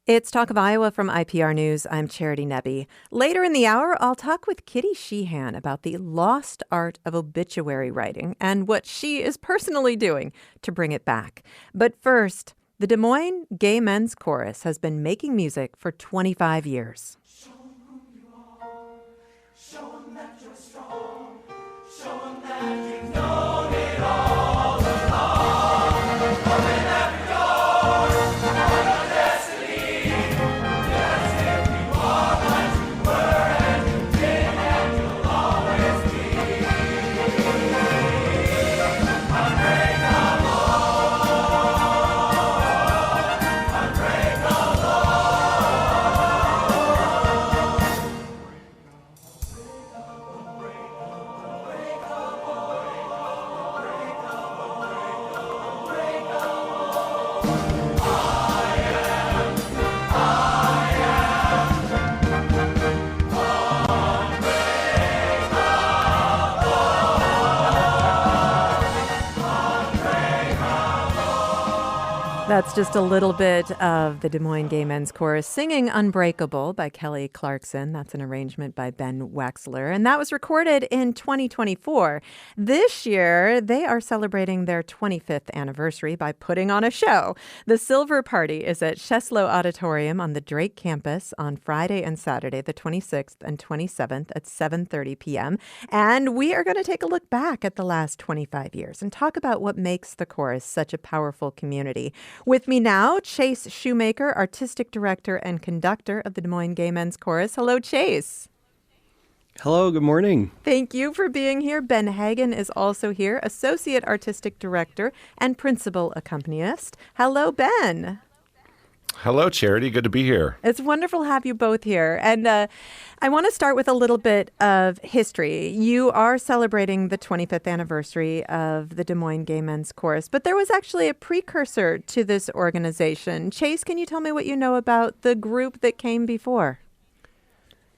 It's Talk of Iowa from IPR News. I'm Charity Nebbe. Later in the hour, I'll talk with Kitty Sheehan about the lost art of obituary writing and what she is personally doing to bring it back. But first, the Des Moines Gay Men's Chorus has been making music for 25 years. Show 'em who you are. Show 'em that you're strong. Show 'em that you've known it all along. Open up your door for your destiny. Yes, if you are what you were and you've been and you'll always be. Unbreakable. That's just a little bit of the Des Moines Gay Men's Chorus singing Unbreakable by Kelly Clarkson. That's an arrangement by Ben Wexler. And that was recorded in 2024. This year, they are celebrating their 25th anniversary by putting on a show. The Silver Party is at Cheslow Auditorium on the Drake campus on Friday and Saturday, the 26th and 27th at 7:30 p.m. And we are going to take a look back at the last 25 years and talk about what makes the chorus such a powerful community. With me now, Chase Shoemaker, Artistic Director and Conductor of the Des Moines Gay Men's Chorus. Hello, Chase. Hello, good morning. Thank you for being here. Ben Hagan is also here, Associate Artistic Director and Principal Accompanist. Hello, Ben. Hello, Charity. Good to be here. It's wonderful to have you both here. And I want to start with a little bit of history. You are celebrating the 25th anniversary of the Des Moines Gay Men's Chorus, but there was actually a precursor to this organization. Chase, can you tell me what you know about the group that came before?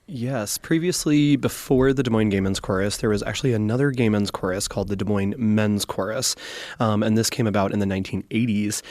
Yes, previously, before the Des Moines Gay Men's Chorus, there was actually another gay men's chorus called the Des Moines Men's Chorus, and this came about in the 1980s.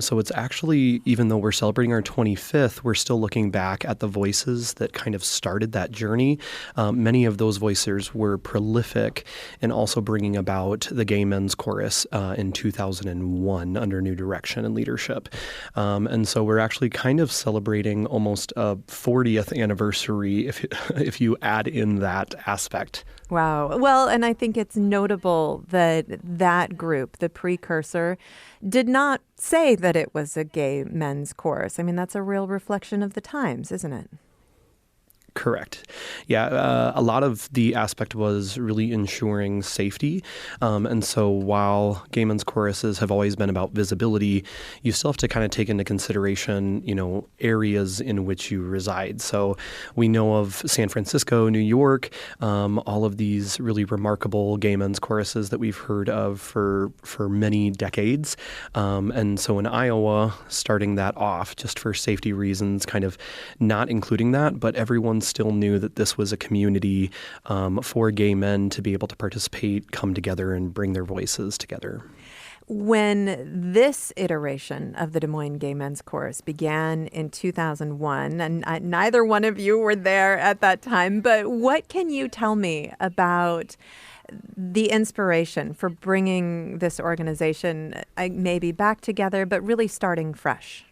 So it's actually, even though we're celebrating our 25th, we're still looking back at the voices that kind of started that journey. Many of those voices were prolific in also bringing about the Gay Men's Chorus in 2001 under new direction and leadership. And so we're actually kind of celebrating almost a 40th anniversary if you add in that aspect. Wow. Well, and I think it's notable that that group, the precursor, did not say that it was a gay men's chorus. I mean, that's a real reflection of the times, isn't it? Correct. Yeah, a lot of the aspect was really ensuring safety. And so while gay men's choruses have always been about visibility, you still have to kind of take into consideration, areas in which you reside. So we know of San Francisco, New York, all of these really remarkable gay men's choruses that we've heard of for many decades. And so in Iowa, starting that off just for safety reasons, kind of not including that, but everyone still knew that this was a community for gay men to be able to participate, come together, and bring their voices together. When this iteration of the Des Moines Gay Men's Chorus began in 2001, and neither one of you were there at that time, but what can you tell me about the inspiration for bringing this organization maybe back together, but really starting fresh?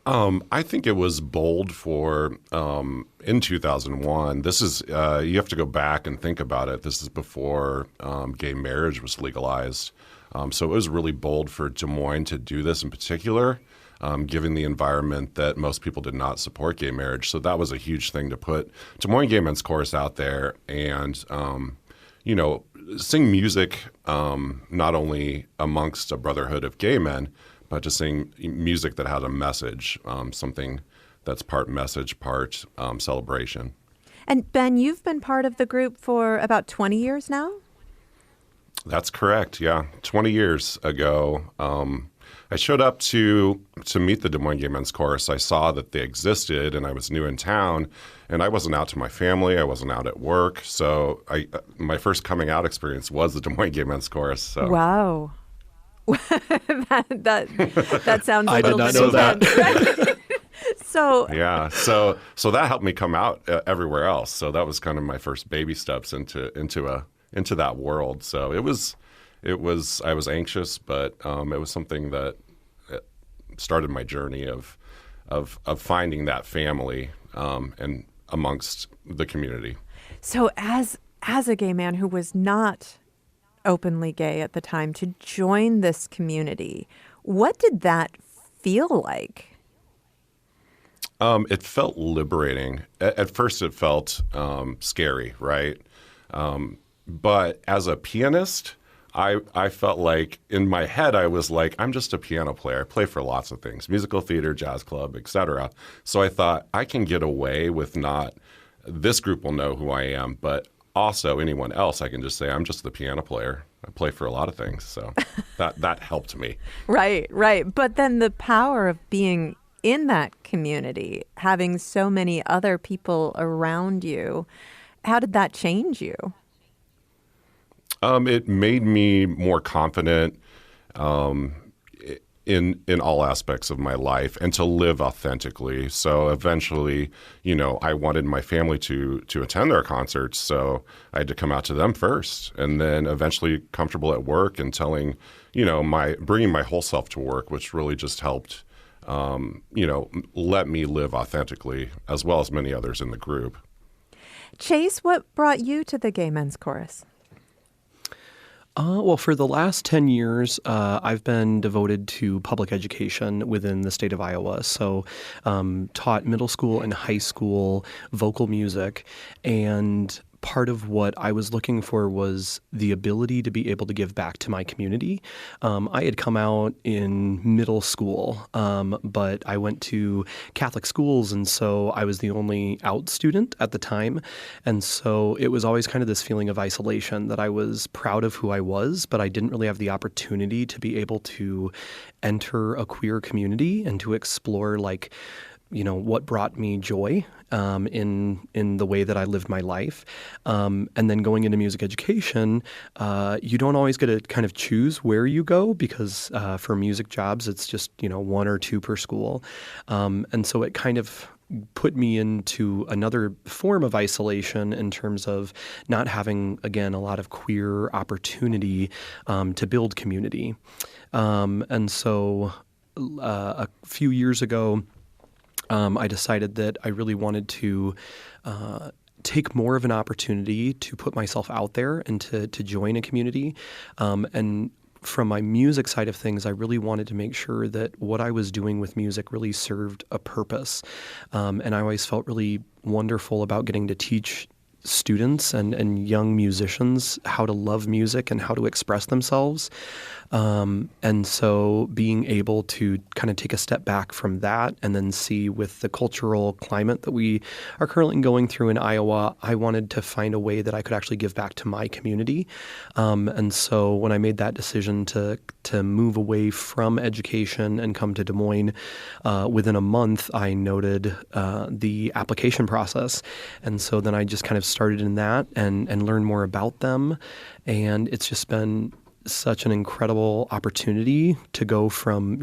I think it was bold for in 2001. This is you have to go back and think about it. This is before gay marriage was legalized. So it was really bold for Des Moines to do this in particular, given the environment that most people did not support gay marriage. So that was a huge thing to put Des Moines Gay Men's Chorus out there and, sing music not only amongst a brotherhood of gay men, but to sing music that had a message, something that's part message, part celebration. And Ben, you've been part of the group for about 20 years now? That's correct, yeah. 20 years ago, I showed up to meet the Des Moines Gay Men's Chorus. I saw that they existed, and I was new in town, and I wasn't out to my family. I wasn't out at work. So my first coming out experience was the Des Moines Gay Men's Chorus. So. Wow. that sounds a I little did not bit know that. intense. So Yeah. So that helped me come out everywhere else. So that was kind of my first baby steps into that world. So it was I was anxious, but it was something that started my journey of finding that family and amongst the community. So as a gay man who was not openly gay at the time, to join this community, what did that feel like? It felt liberating. At first, it felt scary, right? But as a pianist, I felt like in my head I was like, I'm just a piano player. I play for lots of things, musical theater, jazz club, etc. So I thought I can get away with not this group will know who I am, but also anyone else I can just say I'm just the piano player. I play for a lot of things. So that helped me. Right. But then the power of being in that community, having so many other people around you, how did that change you? It made me more confident in all aspects of my life and to live authentically. So eventually, I wanted my family to attend their concerts, so I had to come out to them first, and then eventually comfortable at work and telling, bringing my whole self to work, which really just helped, let me live authentically as well as many others in the group. Chase, what brought you to the Gay Men's Chorus? Well, for the last 10 years, I've been devoted to public education within the state of Iowa. So taught middle school and high school vocal music, and part of what I was looking for was the ability to be able to give back to my community. I had come out in middle school, but I went to Catholic schools, and so I was the only out student at the time. And so it was always kind of this feeling of isolation, that I was proud of who I was, but I didn't really have the opportunity to be able to enter a queer community and to explore what brought me joy in the way that I lived my life. And then going into music education, you don't always get to kind of choose where you go, because for music jobs, it's just, 1 or 2 per school. And so it kind of put me into another form of isolation in terms of not having, again, a lot of queer opportunity to build community. And so a few years ago, I decided that I really wanted to take more of an opportunity to put myself out there and to join a community. And from my music side of things, I really wanted to make sure that what I was doing with music really served a purpose. And I always felt really wonderful about getting to teach students and young musicians how to love music and how to express themselves. And so being able to kind of take a step back from that and then see with the cultural climate that we are currently going through in Iowa, I wanted to find a way that I could actually give back to my community. And so when I made that decision to move away from education and come to Des Moines, within a month, I noted the application process. And so then I just kind of started in that and learned more about them. And it's just been such an incredible opportunity to go from,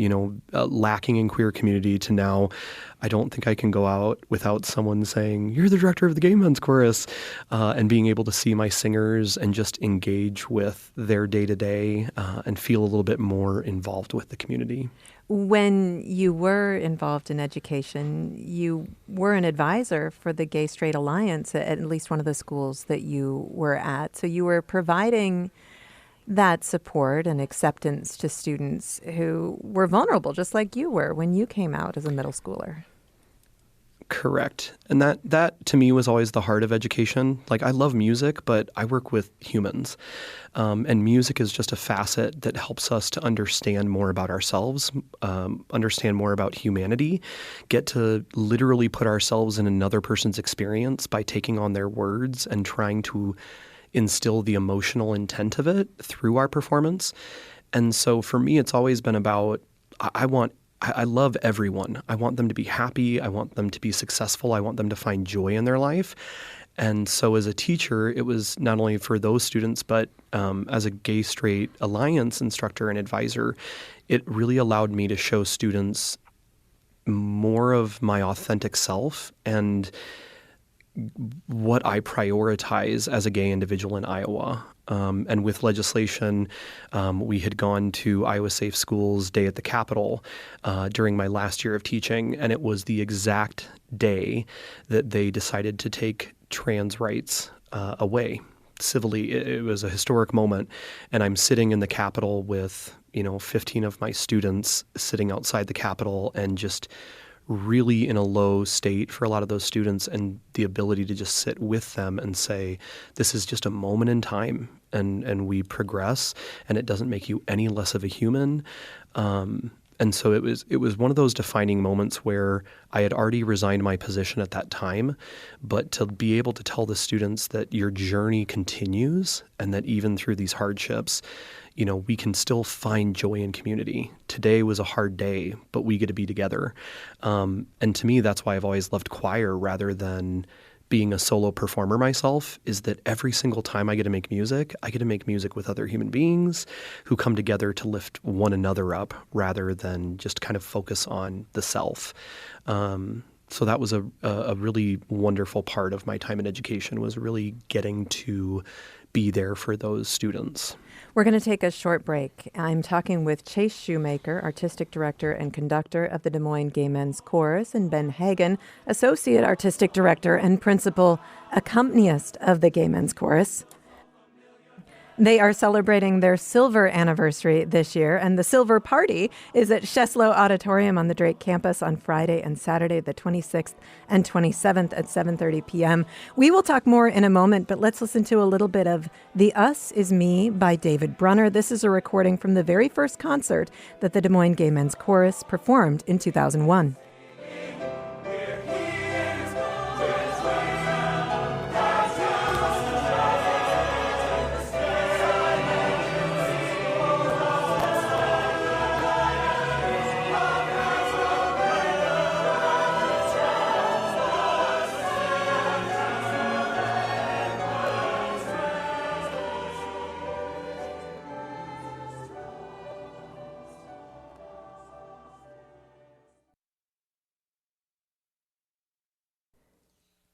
lacking in queer community to now I don't think I can go out without someone saying, "You're the director of the Gay Men's Chorus," and being able to see my singers and just engage with their day-to-day and feel a little bit more involved with the community. When you were involved in education, you were an advisor for the Gay Straight Alliance at least one of the schools that you were at. So you were providing that support and acceptance to students who were vulnerable, just like you were when you came out as a middle schooler. Correct. And that to me was always the heart of education. Like, I love music, but I work with humans. And music is just a facet that helps us to understand more about ourselves, understand more about humanity, get to literally put ourselves in another person's experience by taking on their words and trying to instill the emotional intent of it through our performance. And so for me, it's always been about, I love everyone. I want them to be happy. I want them to be successful. I want them to find joy in their life. And so as a teacher, it was not only for those students, but as a Gay Straight Alliance instructor and advisor, it really allowed me to show students more of my authentic self and what I prioritize as a gay individual in Iowa. And with legislation, we had gone to Iowa Safe Schools Day at the Capitol during my last year of teaching, and it was the exact day that they decided to take trans rights away civilly. It was a historic moment, and I'm sitting in the Capitol with 15 of my students sitting outside the Capitol and just really in a low state for a lot of those students, and the ability to just sit with them and say, this is just a moment in time, and we progress, and it doesn't make you any less of a human. And so it was one of those defining moments where I had already resigned my position at that time, but to be able to tell the students that your journey continues and that even through these hardships, we can still find joy in community. Today was a hard day, but we get to be together. And to me, that's why I've always loved choir rather than being a solo performer myself, is that every single time I get to make music with other human beings who come together to lift one another up rather than just kind of focus on the self. So that was a really wonderful part of my time in education, was really getting to be there for those students. We're going to take a short break. I'm talking with Chase Shoemaker, Artistic Director and Conductor of the Des Moines Gay Men's Chorus, and Ben Hagan, Associate Artistic Director and Principal Accompanist of the Gay Men's Chorus. They are celebrating their silver anniversary this year, and the silver party is at Sheslow Auditorium on the Drake campus on Friday and Saturday, the 26th and 27th at 7:30 p.m. We will talk more in a moment, but let's listen to a little bit of The Us Is Me by David Brunner. This is a recording from the very first concert that the Des Moines Gay Men's Chorus performed in 2001.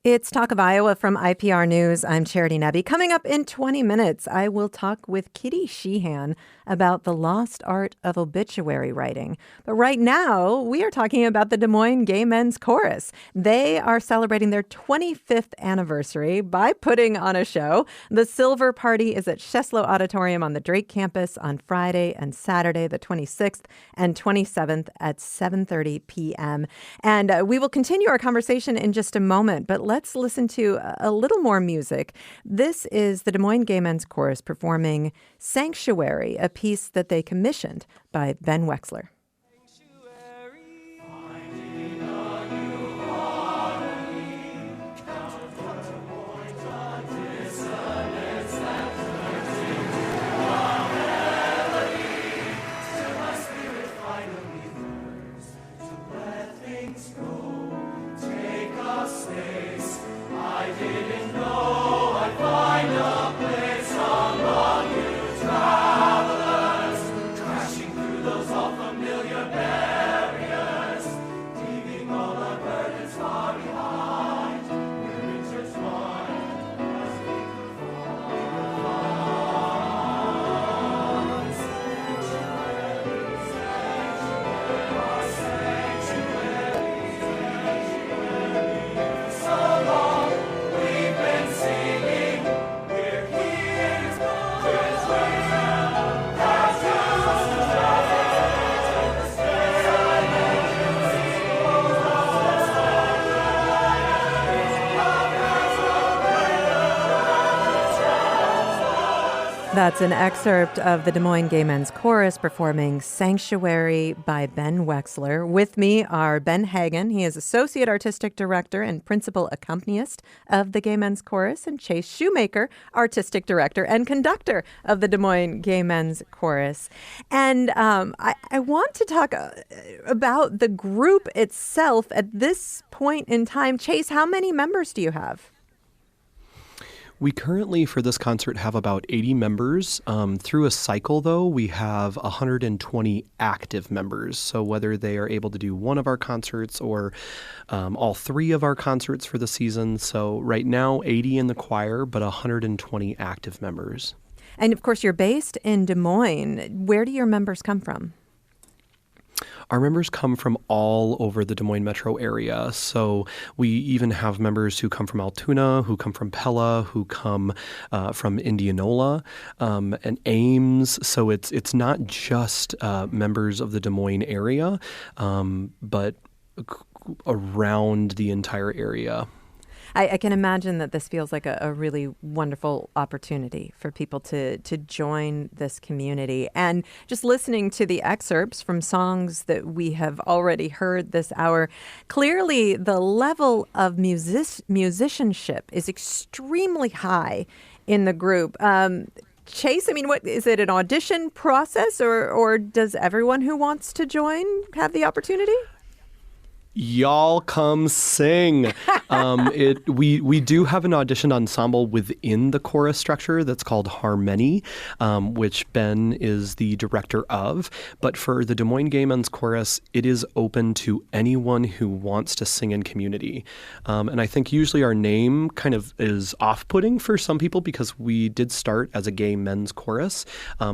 It's Talk of Iowa from IPR News. I'm Charity Nebbe. Coming up in 20 minutes, I will talk with Kitty Sheehan about the lost art of obituary writing. But right now, we are talking about the Des Moines Gay Men's Chorus. They are celebrating their 25th anniversary by putting on a show. The Silver Party is at Sheslow Auditorium on the Drake campus on Friday and Saturday, the 26th and 27th at 7:30 p.m. And we will continue our conversation in just a moment, but let's listen to a little more music. This is the Des Moines Gay Men's Chorus performing Sanctuary, a piece that they commissioned by Ben Wexler. That's an excerpt of the Des Moines Gay Men's Chorus performing Sanctuary by Ben Wexler. With me are Ben Hagan. He is Associate Artistic Director and Principal Accompanist of the Gay Men's Chorus, and Chase Shoemaker, Artistic Director and Conductor of the Des Moines Gay Men's Chorus. And I want to talk about the group itself at this point in time. Chase, how many members do you have? We currently, for this concert, have about 80 members. Through a cycle, though, we have 120 active members. So whether they are able to do one of our concerts or all three of our concerts for the season. So right now, 80 in the choir, but 120 active members. And of course, you're based in Des Moines. Where do your members come from? Our members come from all over the Des Moines metro area. So we even have members who come from Altoona, who come from Pella, who come from Indianola and Ames. So it's not just members of the Des Moines area, but around the entire area. I can imagine that this feels like a really wonderful opportunity for people to join this community. And just listening to the excerpts from songs that we have already heard this hour, clearly the level of musicianship is extremely high in the group. Chase, I mean, what is it, an audition process, or does everyone who wants to join have the opportunity? Y'all come sing. We do have an auditioned ensemble within the chorus structure that's called Harmony, which Ben is the director of. But for the Des Moines Gay Men's Chorus, it is open to anyone who wants to sing in community. And I think usually our name kind of is off-putting for some people because we did start as a gay men's chorus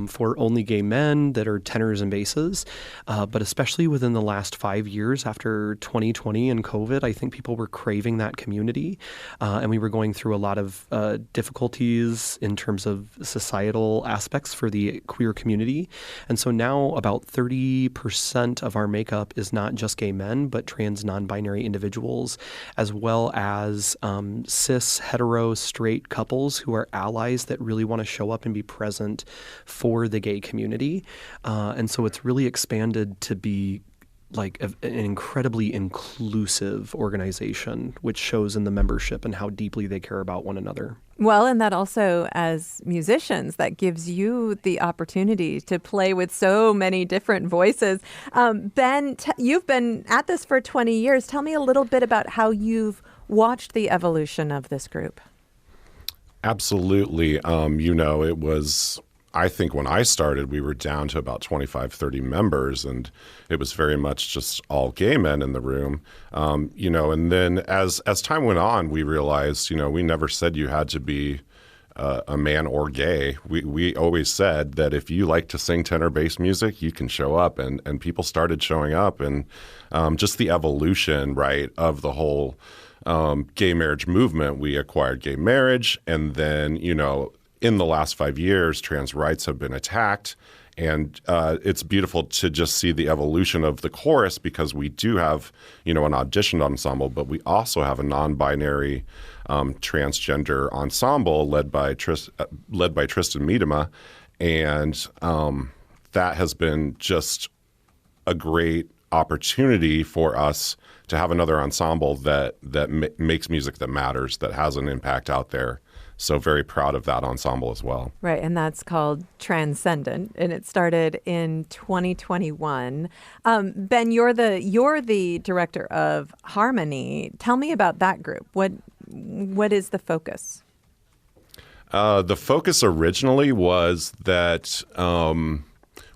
for only gay men that are tenors and basses. But especially within the last 5 years after 2020 and COVID, I think people were craving that community. And we were going through a lot of difficulties in terms of societal aspects for the queer community. And so now about 30% of our makeup is not just gay men, but trans non-binary individuals, as well as cis, hetero, straight couples who are allies that really want to show up and be present for the gay community. And so it's really expanded to be like an incredibly inclusive organization, which shows in the membership and how deeply they care about one another. Well, and that also, as musicians, that gives you the opportunity to play with so many different voices. Ben, you've been at this for 20 years. Tell me a little bit about how you've watched the evolution of this group. Absolutely. It was, I think when I started, we were down to about 25, 30 members, and it was very much just all gay men in the room. And then as time went on, we realized, we never said you had to be a man or gay. We always said that if you like to sing tenor bass music, you can show up, and people started showing up, and just the evolution, right, of the whole gay marriage movement. We acquired gay marriage, and then, in the last 5 years, trans rights have been attacked. And it's beautiful to just see the evolution of the chorus, because we do have, an auditioned ensemble, but we also have a non-binary transgender ensemble led by Tristan Miedema. And that has been just a great opportunity for us to have another ensemble that makes music that matters, that has an impact out there. So very proud of that ensemble as well. Right, and that's called Transcendent, and it started in 2021. Ben, you're the director of Harmony. Tell me about that group. What is the focus? The focus originally was that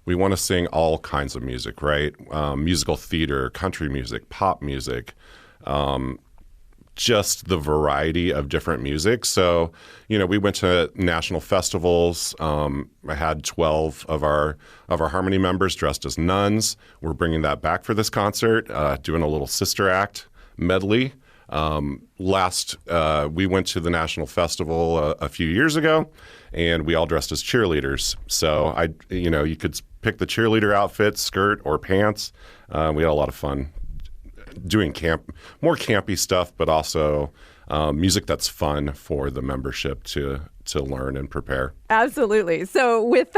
we want to sing all kinds of music, right? Musical theater, country music, pop music. Just the variety of different music. So, we went to national festivals. I had 12 of our Harmony members dressed as nuns. We're bringing that back for this concert, doing a little sister act medley. We went to the national festival a few years ago, and we all dressed as cheerleaders. So you could pick the cheerleader outfit, skirt or pants. We had a lot of fun doing more campy stuff, but also music that's fun for the membership to learn and prepare. Absolutely. So with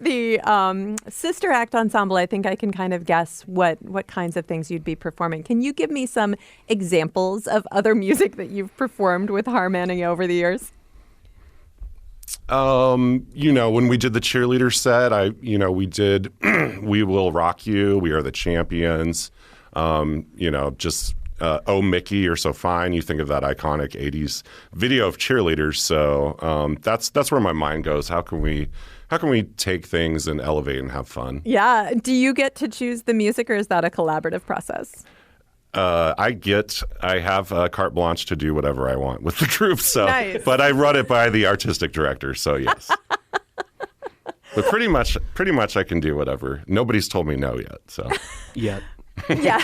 the Sister Act Ensemble, I think I can kind of guess what kinds of things you'd be performing. Can you give me some examples of other music that you've performed with Harmony over the years? When we did the cheerleader set, we did We Will Rock You, We Are the Champions. Just Oh Mickey, You're So Fine, you think of that iconic 80s video of cheerleaders. So that's where my mind goes. How can we take things and elevate and have fun? Yeah. Do you get to choose the music, or is that a collaborative process? I have carte blanche to do whatever I want with the group. So, Nice. But I run it by the artistic director. So yes. But pretty much I can do whatever. Nobody's told me no yet. So Yet. Yeah.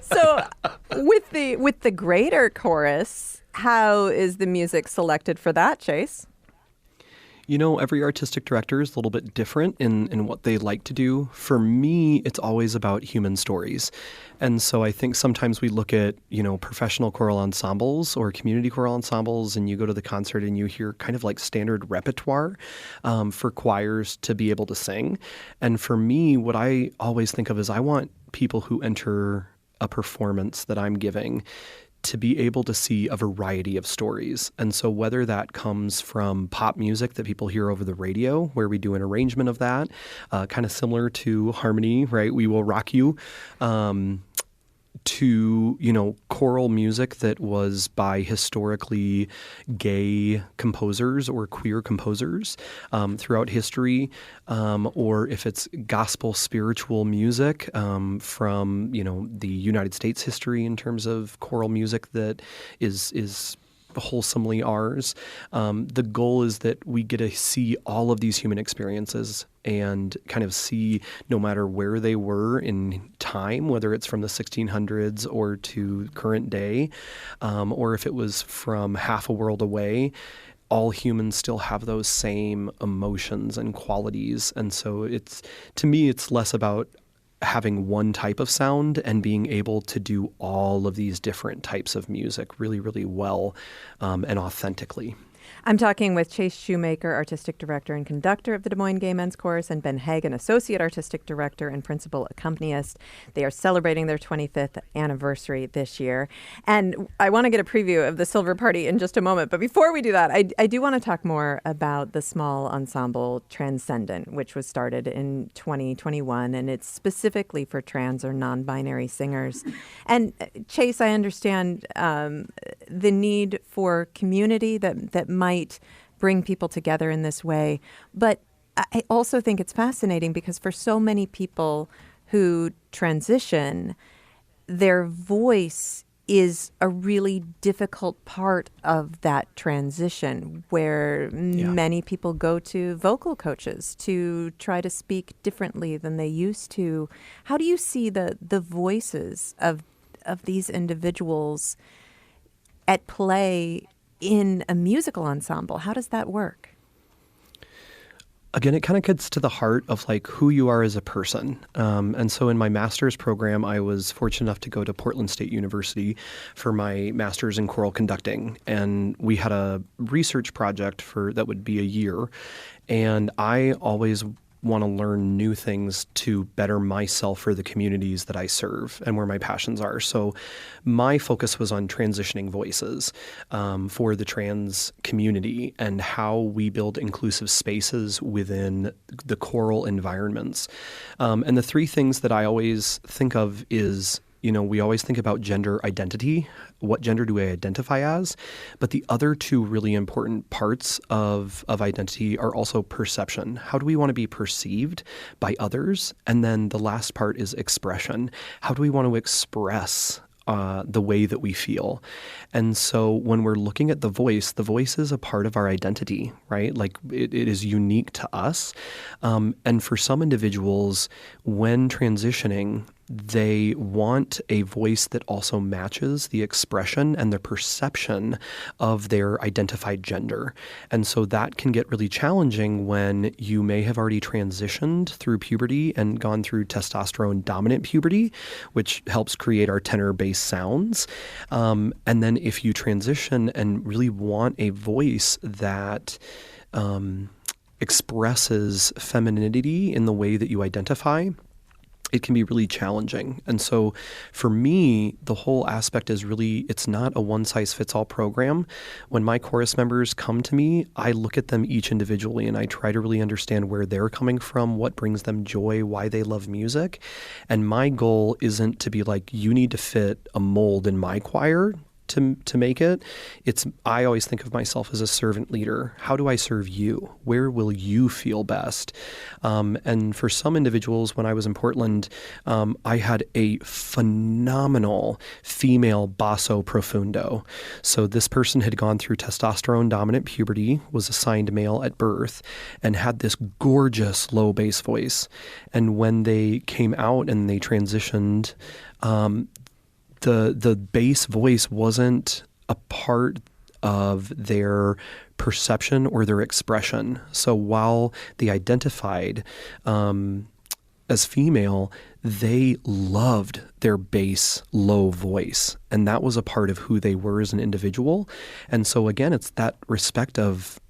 So with the greater chorus, how is the music selected for that, Chase? You know, every artistic director is a little bit different in what they like to do. For me, it's always about human stories. And so I think sometimes we look at, professional choral ensembles or community choral ensembles, and you go to the concert and you hear kind of like standard repertoire for choirs to be able to sing. And for me, what I always think of is I want people who enter a performance that I'm giving to be able to see a variety of stories. And so whether that comes from pop music that people hear over the radio, where we do an arrangement of that, kind of similar to Harmony, right? We Will Rock You, to, choral music that was by historically gay composers or queer composers throughout history, or if it's gospel spiritual music from, the United States history in terms of choral music that is wholesomely ours. The goal is that we get to see all of these human experiences and kind of see, no matter where they were in time, whether it's from the 1600s or to current day, or if it was from half a world away, all humans still have those same emotions and qualities. And so to me, it's less about having one type of sound and being able to do all of these different types of music really, really well and authentically. I'm talking with Chase Shoemaker, Artistic Director and Conductor of the Des Moines Gay Men's Chorus, and Ben Hagan, Associate Artistic Director and Principal Accompanist. They are celebrating their 25th anniversary this year. And I want to get a preview of the Silver Party in just a moment. But before we do that, I do want to talk more about the small ensemble Transcendent, which was started in 2021. And it's specifically for trans or non-binary singers. And Chase, I understand the need for community that might bring people together in this way. But I also think it's fascinating because for so many people who transition, their voice is a really difficult part of that transition, where many people go to vocal coaches to try to speak differently than they used to. How do you see the voices of these individuals at play in a musical ensemble? How does that work? Again, it kind of gets to the heart of like who you are as a person. And so in my master's program, I was fortunate enough to go to Portland State University for my master's in choral conducting. And we had a research project that would be a year. And I always want to learn new things to better myself for the communities that I serve and where my passions are. So my focus was on transitioning voices for the trans community and how we build inclusive spaces within the choral environments. And the three things that I always think of is, we always think about gender identity. What gender do we identify as? But the other two really important parts of identity are also perception. How do we want to be perceived by others? And then the last part is expression. How do we want to express the way that we feel? And so when we're looking at the voice is a part of our identity, right? Like it is unique to us. And for some individuals, when transitioning, they want a voice that also matches the expression and the perception of their identified gender. And so that can get really challenging when you may have already transitioned through puberty and gone through testosterone dominant puberty, which helps create our tenor bass sounds. And then if you transition and really want a voice that expresses femininity in the way that you identify, it can be really challenging. And so for me, the whole aspect is really, it's not a one-size-fits-all program. When my chorus members come to me, I look at them each individually and I try to really understand where they're coming from, what brings them joy, why they love music. And my goal isn't to be like, you need to fit a mold in my choir to make it. I always think of myself as a servant leader. How do I serve you? Where will you feel best? And for some individuals, when I was in Portland, I had a phenomenal female basso profundo. So this person had gone through testosterone dominant puberty, was assigned male at birth, and had this gorgeous low bass voice. And when they came out and they transitioned, the bass voice wasn't a part of their perception or their expression. So while they identified as female, they loved their bass low voice. And that was a part of who they were as an individual. And so again, it's that respect of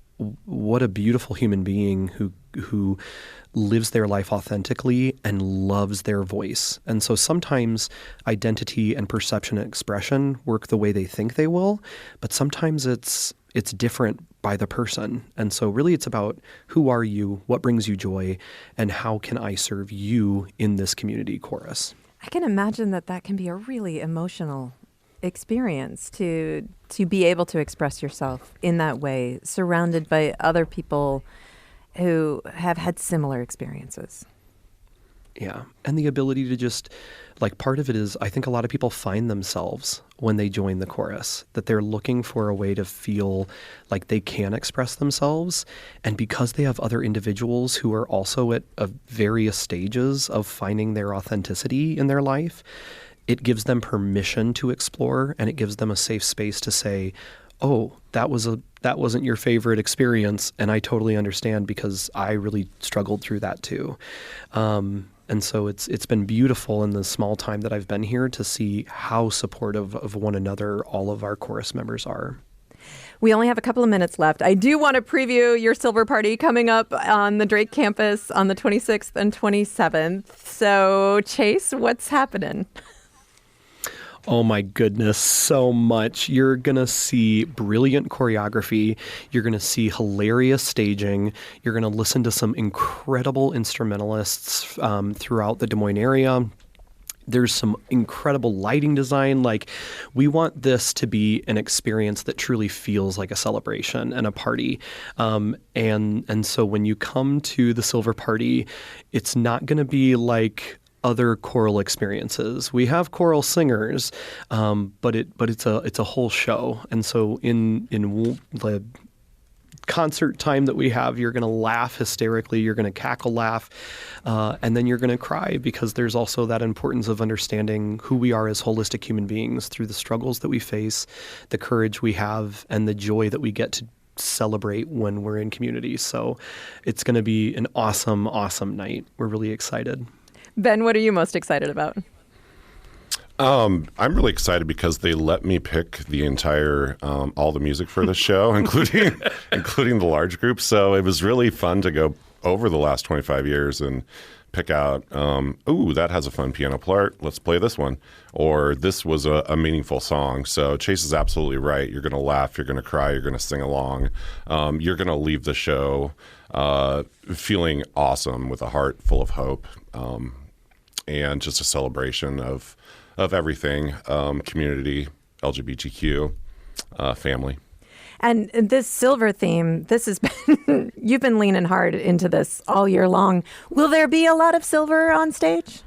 what a beautiful human being who lives their life authentically and loves their voice. And so sometimes identity and perception and expression work the way they think they will, but sometimes it's different by the person. And so really it's about who are you, what brings you joy, and how can I serve you in this community chorus. I can imagine that can be a really emotional experience to be able to express yourself in that way, surrounded by other people who have had similar experiences. Yeah. And the ability to just, like, part of it is, I think a lot of people find themselves when they join the chorus, that they're looking for a way to feel like they can express themselves. And because they have other individuals who are also at various stages of finding their authenticity in their life, it gives them permission to explore, and it gives them a safe space to say, oh, that wasn't your favorite experience, and I totally understand because I really struggled through that too. And so it's been beautiful in the small time that I've been here to see how supportive of one another all of our chorus members are. We only have a couple of minutes left. I do want to preview your Silver Party coming up on the Drake campus on the 26th and 27th. So, Chase, what's happening? Oh my goodness, so much. You're going to see brilliant choreography. You're going to see hilarious staging. You're going to listen to some incredible instrumentalists throughout the Des Moines area. There's some incredible lighting design. Like, we want this to be an experience that truly feels like a celebration and a party. And so when you come to the Silver Party, it's not going to be like other choral experiences. We have choral singers, but it's a whole show. And so in the concert time that we have, you're going to laugh hysterically, you're going to cackle laugh, and then you're going to cry, because there's also that importance of understanding who we are as holistic human beings through the struggles that we face, the courage we have, and the joy that we get to celebrate when we're in community. So it's going to be an awesome, awesome night. We're really excited. Ben, what are you most excited about? I'm really excited because they let me pick the entire all the music for the show, including the large group. So it was really fun to go over the last 25 years and pick out, ooh, that has a fun piano part. Let's play this one. Or this was a meaningful song. So Chase is absolutely right. You're going to laugh. You're going to cry. You're going to sing along. You're going to leave the show feeling awesome with a heart full of hope. And just a celebration of everything, community, LGBTQ, family. And this silver theme, this has been, you've been leaning hard into this all year long. Will there be a lot of silver on stage?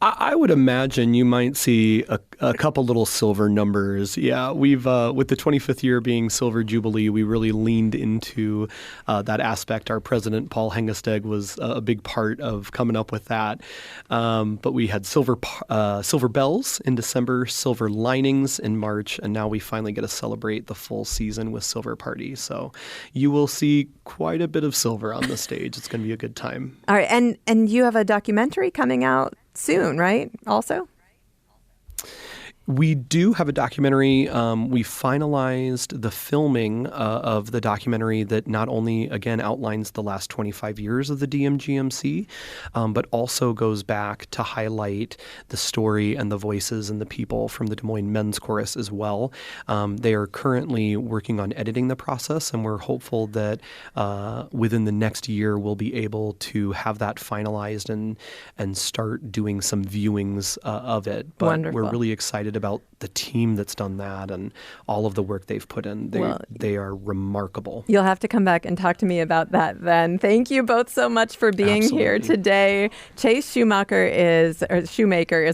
I would imagine you might see a couple little silver numbers. Yeah, we've with the 25th year being Silver Jubilee, we really leaned into that aspect. Our president, Paul Hengesteg, was a big part of coming up with that. But we had silver bells in December, silver linings in March, and now we finally get to celebrate the full season with Silver Party. So you will see quite a bit of silver on the stage. It's going to be a good time. All right, and you have a documentary coming out soon, right? Also? We do have a documentary. We finalized the filming of the documentary that not only, again, outlines the last 25 years of the DMGMC, but also goes back to highlight the story and the voices and the people from the Des Moines Men's Chorus as well. They are currently working on editing the process, and we're hopeful that within the next year we'll be able to have that finalized and start doing some viewings of it. But Wonderful. We're really excited about the team that's done that and all of the work they've put in. They are remarkable. You'll have to come back and talk to me about that then. Thank you both so much for being here today. Chase Shoemaker is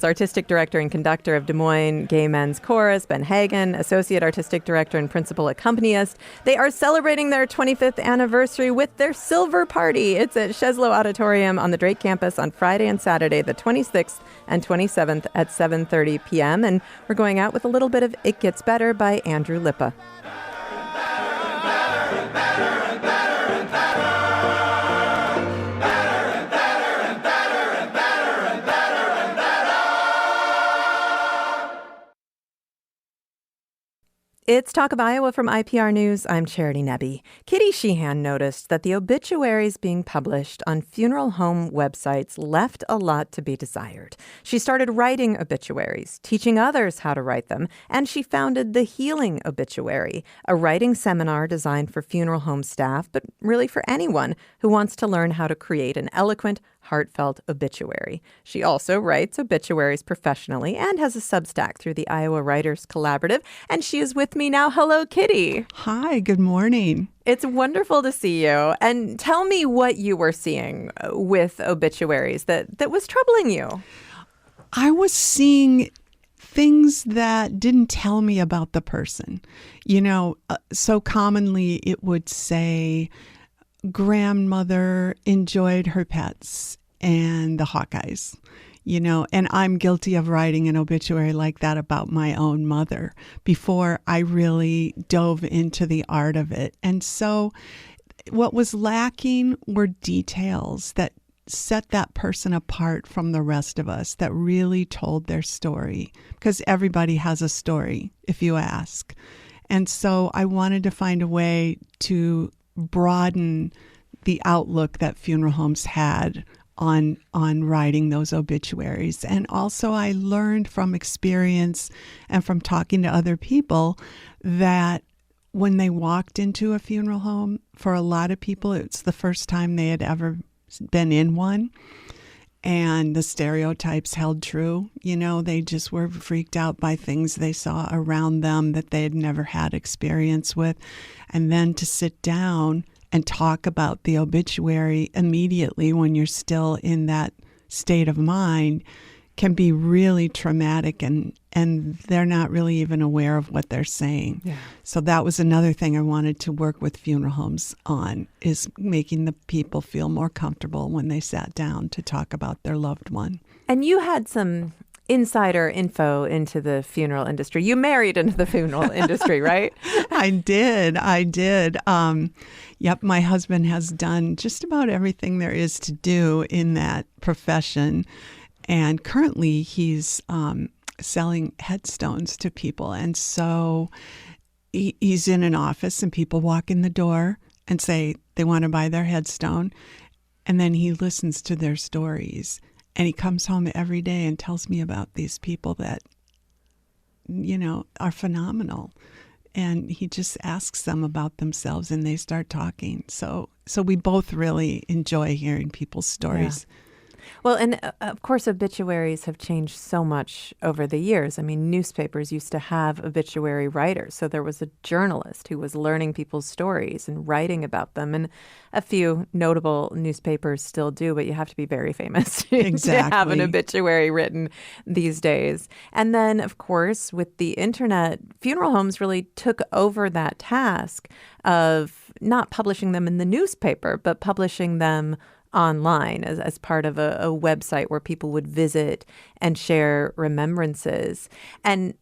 Artistic Director and Conductor of Des Moines Gay Men's Chorus. Ben Hagen, Associate Artistic Director and Principal Accompanist. They are celebrating their 25th anniversary with their Silver Party. It's at Sheslow Auditorium on the Drake campus on Friday and Saturday, the 26th and 27th at 7:30 p.m. And we're going out with a little bit of It Gets Better by Andrew Lippa. It's Talk of Iowa from IPR News. I'm Charity Nebbe. Kitty Sheehan noticed that the obituaries being published on funeral home websites left a lot to be desired. She started writing obituaries, teaching others how to write them, and she founded the Healing Obituary, a writing seminar designed for funeral home staff, but really for anyone who wants to learn how to create an eloquent, heartfelt obituary. She also writes obituaries professionally and has a Substack through the Iowa Writers Collaborative. And she is with me now. Hello, Kitty. Hi, good morning. It's wonderful to see you. And tell me what you were seeing with obituaries that was troubling you. I was seeing things that didn't tell me about the person. So commonly it would say, grandmother enjoyed her pets and the Hawkeyes, and I'm guilty of writing an obituary like that about my own mother before I really dove into the art of it. And so what was lacking were details that set that person apart from the rest of us, that really told their story, because everybody has a story if you ask. And so I wanted to find a way to broaden the outlook that funeral homes had on writing those obituaries. And also I learned from experience and from talking to other people that when they walked into a funeral home, for a lot of people, it's the first time they had ever been in one. And the stereotypes held true. They just were freaked out by things they saw around them that they had never had experience with. And then to sit down and talk about the obituary immediately when you're still in that state of mind can be really traumatic, and they're not really even aware of what they're saying. Yeah. So that was another thing I wanted to work with funeral homes on, is making the people feel more comfortable when they sat down to talk about their loved one. And you had some insider info into the funeral industry. You married into the funeral industry, right? I did. Yep, my husband has done just about everything there is to do in that profession. And currently he's selling headstones to people. And so he's in an office and people walk in the door and say they want to buy their headstone. And then he listens to their stories. And he comes home every day and tells me about these people that, are phenomenal. And he just asks them about themselves and they start talking. So we both really enjoy hearing people's stories. Yeah. Well, and of course, obituaries have changed so much over the years. I mean, newspapers used to have obituary writers. So there was a journalist who was learning people's stories and writing about them. And a few notable newspapers still do, but you have to be very famous to have an obituary written these days. And then, of course, with the internet, funeral homes really took over that task of not publishing them in the newspaper, but publishing them online as part of a website where people would visit and share remembrances. And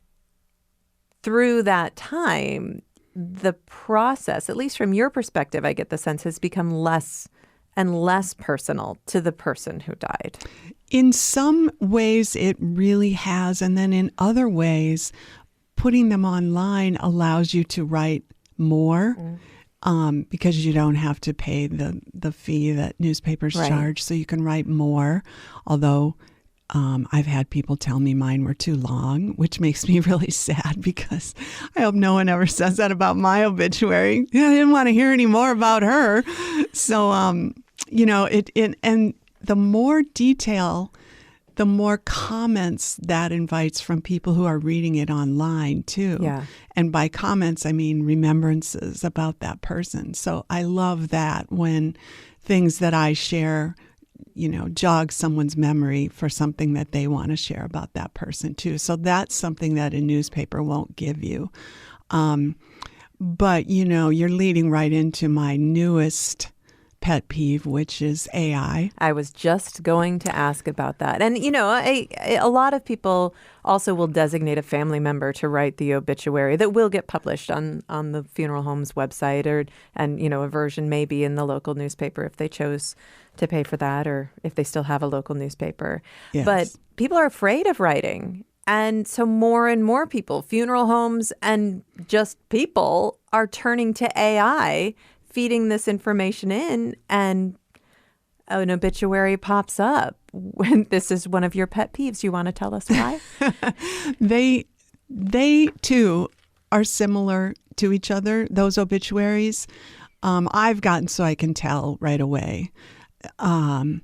through that time, the process, at least from your perspective, I get the sense, has become less and less personal to the person who died? In some ways, it really has. And then in other ways, putting them online allows you to write more because you don't have to pay the fee that newspapers charge. So you can write more, although I've had people tell me mine were too long, which makes me really sad because I hope no one ever says that about my obituary. Yeah, I didn't want to hear any more about her. So, and the more detail, the more comments that invites from people who are reading it online too. Yeah. And by comments, I mean remembrances about that person. So I love that when things that I share jog someone's memory for something that they want to share about that person too. So that's something that a newspaper won't give you. But you're leading right into my newest pet peeve, which is AI. I was just going to ask about that. And, a lot of people also will designate a family member to write the obituary that will get published on the funeral home's website and a version may be in the local newspaper if they chose to pay for that or if they still have a local newspaper. Yes. But people are afraid of writing. And so more and more people, funeral homes and just people, are turning to AI, feeding this information in, and an obituary pops up. When this is one of your pet peeves, you want to tell us why? They too are similar to each other, those obituaries. I've gotten so I can tell right away. Not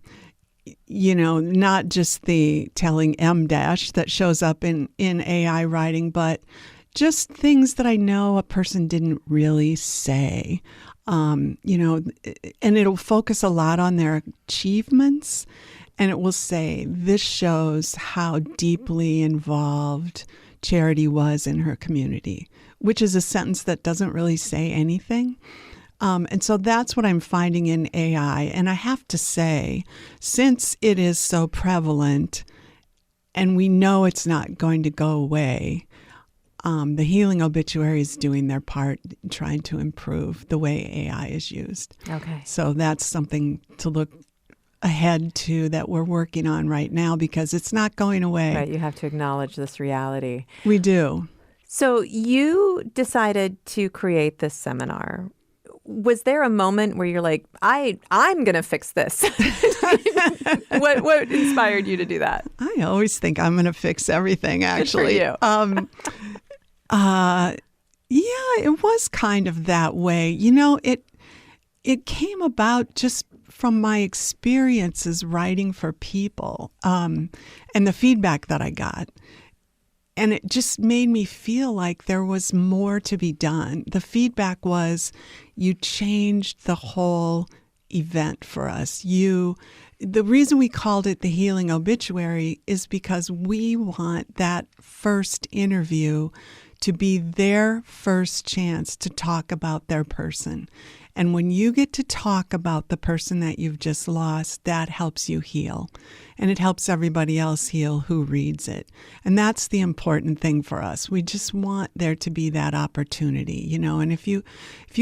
just the telling M dash that shows up in AI writing, but just things that I know a person didn't really say. And it'll focus a lot on their achievements, and it will say, this shows how deeply involved Charity was in her community, which is a sentence that doesn't really say anything. And so that's what I'm finding in AI. And I have to say, since it is so prevalent and we know it's not going to go away, the Healing Obituary is doing their part in trying to improve the way AI is used. Okay. So that's something to look ahead to that we're working on right now because it's not going away. Right. You have to acknowledge this reality. We do. So you decided to create this seminar. Was there a moment where you're like, I'm going to fix this? What inspired you to do that? I always think I'm going to fix everything, actually. Good for you. Yeah, it was kind of that way. It came about just from my experiences writing for people and the feedback that I got. And it just made me feel like there was more to be done. The feedback was, you changed the whole event for us. The reason we called it the Healing Obituary is because we want that first interview to be their first chance to talk about their person. And when you get to talk about the person that you've just lost, that helps you heal. And it helps everybody else heal who reads it. And that's the important thing for us. We just want there to be that opportunity, And if you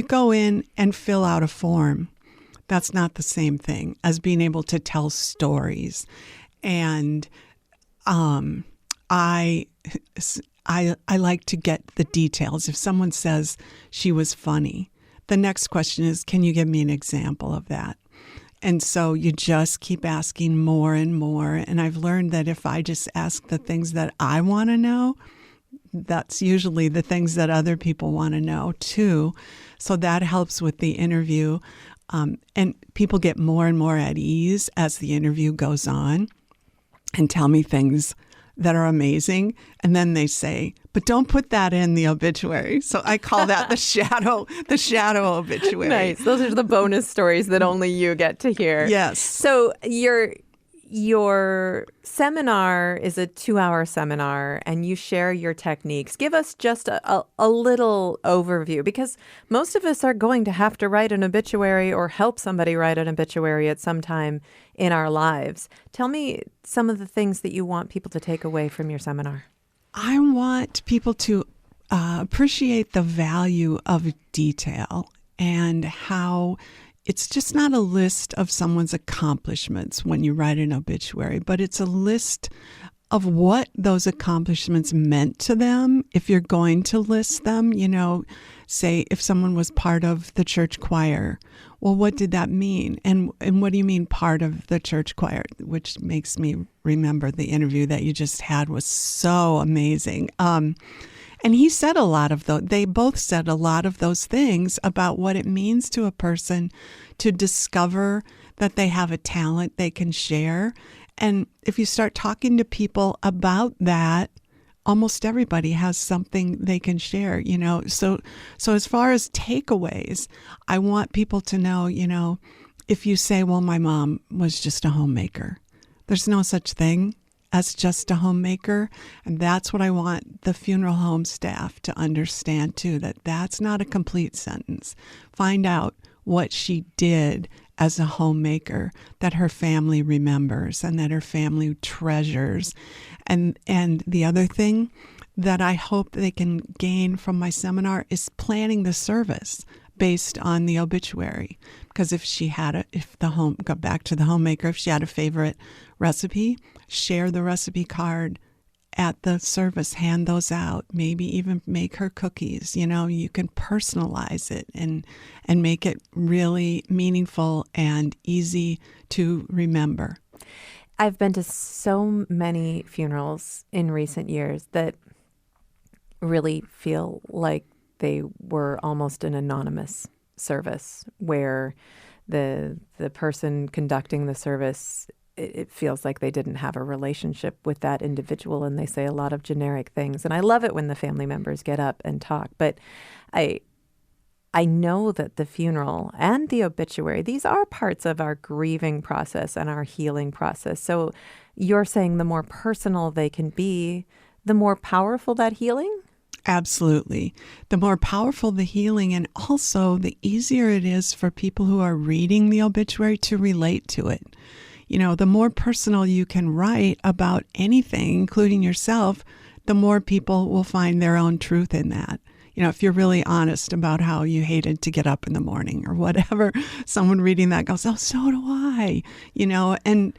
go in and fill out a form, that's not the same thing as being able to tell stories. And I like to get the details. If someone says she was funny, the next question is, can you give me an example of that? And so you just keep asking more and more. And I've learned that if I just ask the things that I want to know, that's usually the things that other people want to know too. So that helps with the interview. And people get more and more at ease as the interview goes on and tell me things that are amazing. And then they say, but don't put that in the obituary. So I call that the shadow obituary. Nice. Those are the bonus stories that only you get to hear. Yes. So your seminar is a 2-hour seminar and you share your techniques. Give us just a little overview, because most of us are going to have to write an obituary or help somebody write an obituary at some time in our lives. Tell me some of the things that you want people to take away from your seminar. I want people to appreciate the value of detail and how it's just not a list of someone's accomplishments when you write an obituary, but it's a list of what those accomplishments meant to them. If you're going to list them, say if someone was part of the church choir, well, what did that mean? And what do you mean part of the church choir? Which makes me remember the interview that you just had was so amazing. And he said a lot of they both said a lot of those things about what it means to a person to discover that they have a talent they can share. And if you start talking to people about that, almost everybody has something they can share, So as far as takeaways, I want people to know, if you say, well, my mom was just a homemaker, there's no such thing as just a homemaker. And that's what I want the funeral home staff to understand too, that that's not a complete sentence. Find out what she did as a homemaker that her family remembers and that her family treasures. And the other thing that I hope they can gain from my seminar is planning the service based on the obituary. Because if she had go back to the homemaker, if she had a favorite recipe, share the recipe card at the service, hand those out, maybe even make her cookies. You can personalize it and make it really meaningful and easy to remember. I've been to so many funerals in recent years that really feel like they were almost an anonymous service where the person conducting the service, it feels like they didn't have a relationship with that individual, and they say a lot of generic things. And I love it when the family members get up and talk. But I know that the funeral and the obituary, these are parts of our grieving process and our healing process. So you're saying the more personal they can be, the more powerful that healing? Absolutely. The more powerful the healing, and also the easier it is for people who are reading the obituary to relate to it. The more personal you can write about anything, including yourself, the more people will find their own truth in that. If you're really honest about how you hated to get up in the morning or whatever, someone reading that goes, oh, so do I, and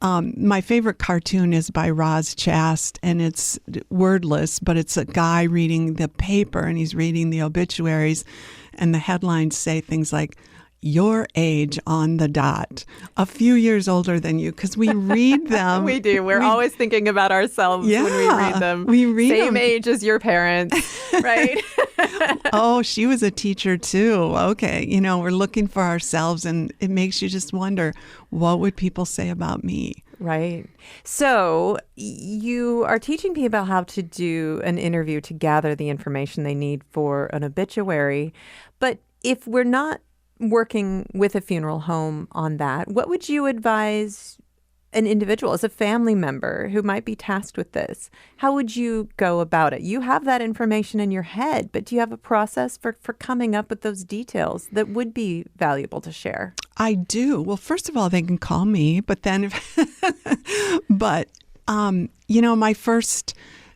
my favorite cartoon is by Roz Chast, and it's wordless, but it's a guy reading the paper and he's reading the obituaries, and the headlines say things like, your age on the dot, a few years older than you, because we read them. We do. We're always thinking about ourselves when we read them. We read Same them. Age as your parents, right? Oh, she was a teacher too. Okay. We're looking for ourselves, and it makes you just wonder, what would people say about me? Right. So you are teaching people about how to do an interview to gather the information they need for an obituary. But if we're not working with a funeral home on that, what would you advise an individual as a family member who might be tasked with this? How would you go about it? You have that information in your head, but do you have a process for coming up with those details that would be valuable to share? I do. Well, first of all, they can call me, but then, my first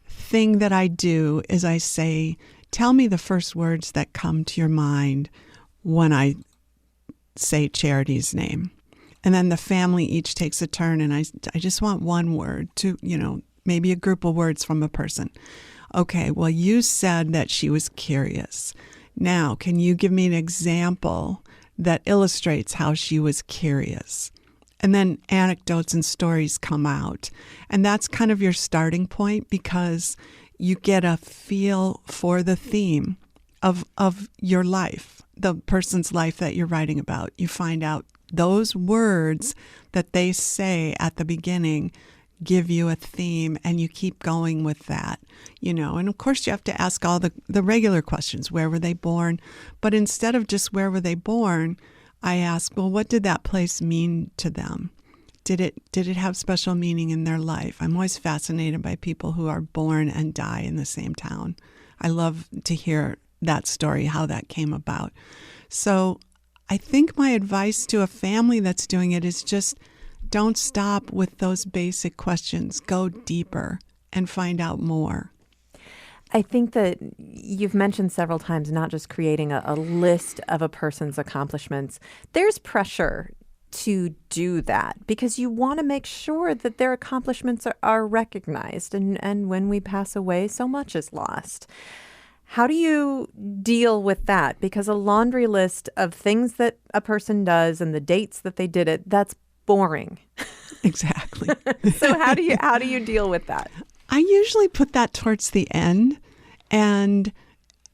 thing that I do is I say, tell me the first words that come to your mind when I say Charity's name. And then the family each takes a turn, and I just want one word to, maybe a group of words from a person. Okay, well, you said that she was curious. Now, can you give me an example that illustrates how she was curious? And then anecdotes and stories come out. And that's kind of your starting point, because you get a feel for the theme of your life, the person's life that you're writing about. You find out those words that they say at the beginning give you a theme, and you keep going with that, And of course, you have to ask all the regular questions. Where were they born? But instead of just where were they born, I ask, well, what did that place mean to them? Did it have special meaning in their life? I'm always fascinated by people who are born and die in the same town. I love to hear that story, how that came about. So I think my advice to a family that's doing it is just don't stop with those basic questions. Go deeper and find out more. I think that you've mentioned several times not just creating a list of a person's accomplishments. There's pressure to do that because you want to make sure that their accomplishments are recognized. And when we pass away, so much is lost. How do you deal with that? Because a laundry list of things that a person does and the dates that they did it, that's boring. Exactly. So how do you deal with that? I usually put that towards the end, and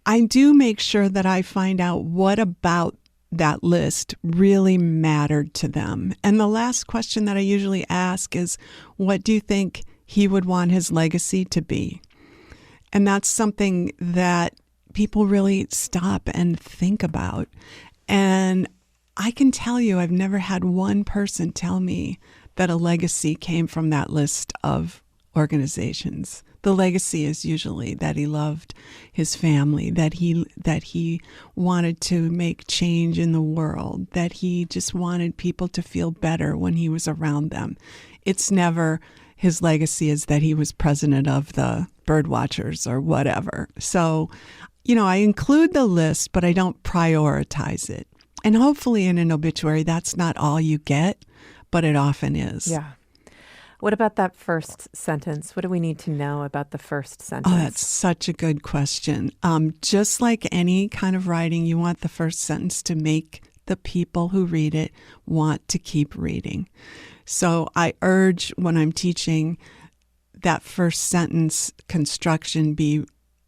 I do make sure that I find out what about that list really mattered to them. And the last question that I usually ask is, what do you think he would want his legacy to be? And that's something that people really stop and think about. And I can tell you, I've never had one person tell me that a legacy came from that list of organizations. The legacy is usually that he loved his family, that he wanted to make change in the world, that he just wanted people to feel better when he was around them. It's never his legacy is that he was president of the bird watchers or whatever. So, I include the list, but I don't prioritize it. And hopefully in an obituary, that's not all you get, but it often is. Yeah. What about that first sentence? What do we need to know about the first sentence? Oh, that's such a good question. Just like any kind of writing, you want the first sentence to make the people who read it want to keep reading. So I urge when I'm teaching that first sentence construction be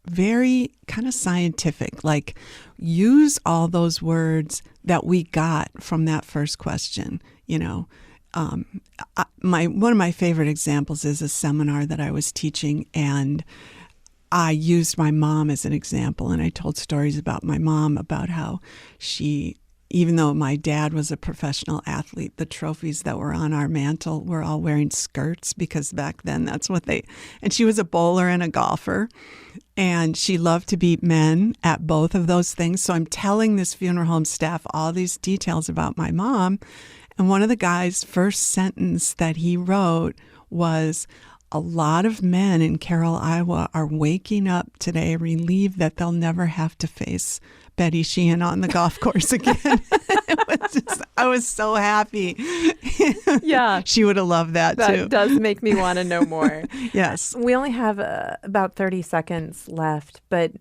very kind of scientific, like use all those words that we got from that first question, one of my favorite examples is a seminar that I was teaching, and I used my mom as an example, and I told stories about my mom, about how she, even though my dad was a professional athlete, the trophies that were on our mantle were all wearing skirts because back then that's what and she was a bowler and a golfer, and she loved to beat men at both of those things. So I'm telling this funeral home staff all these details about my mom. And one of the guy's first sentence that he wrote was, a lot of men in Carroll, Iowa are waking up today relieved that they'll never have to face Betty Sheehan on the golf course again. I was so happy. Yeah. She would have loved that too. That does make me want to know more. Yes. We only have about 30 seconds left, but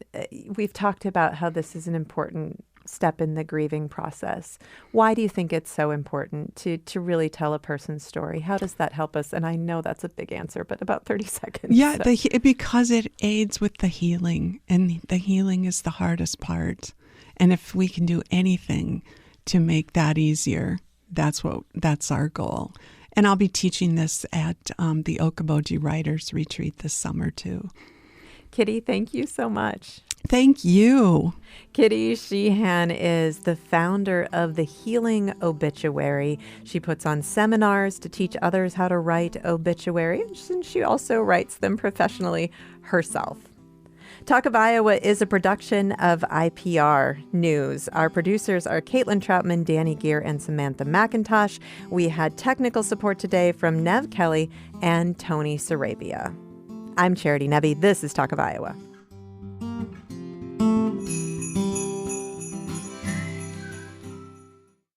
we've talked about how this is an important step in the grieving process. Why do you think it's so important to really tell a person's story? How does that help us? And I know that's a big answer, but about 30 seconds. Yeah, so. Because it aids with the healing, and the healing is the hardest part. And if we can do anything to make that easier, that's our goal. And I'll be teaching this at the Okoboji Writers Retreat this summer too. Kitty, thank you so much. Thank you. Kitty Sheehan is the founder of the Healing Obituary. She puts on seminars to teach others how to write obituaries, and she also writes them professionally herself. Talk of Iowa is a production of IPR News. Our producers are Caitlin Troutman, Danny Gear, and Samantha McIntosh. We had technical support today from Nev Kelly and Tony Sarabia. I'm Charity Nebbe. This is Talk of Iowa.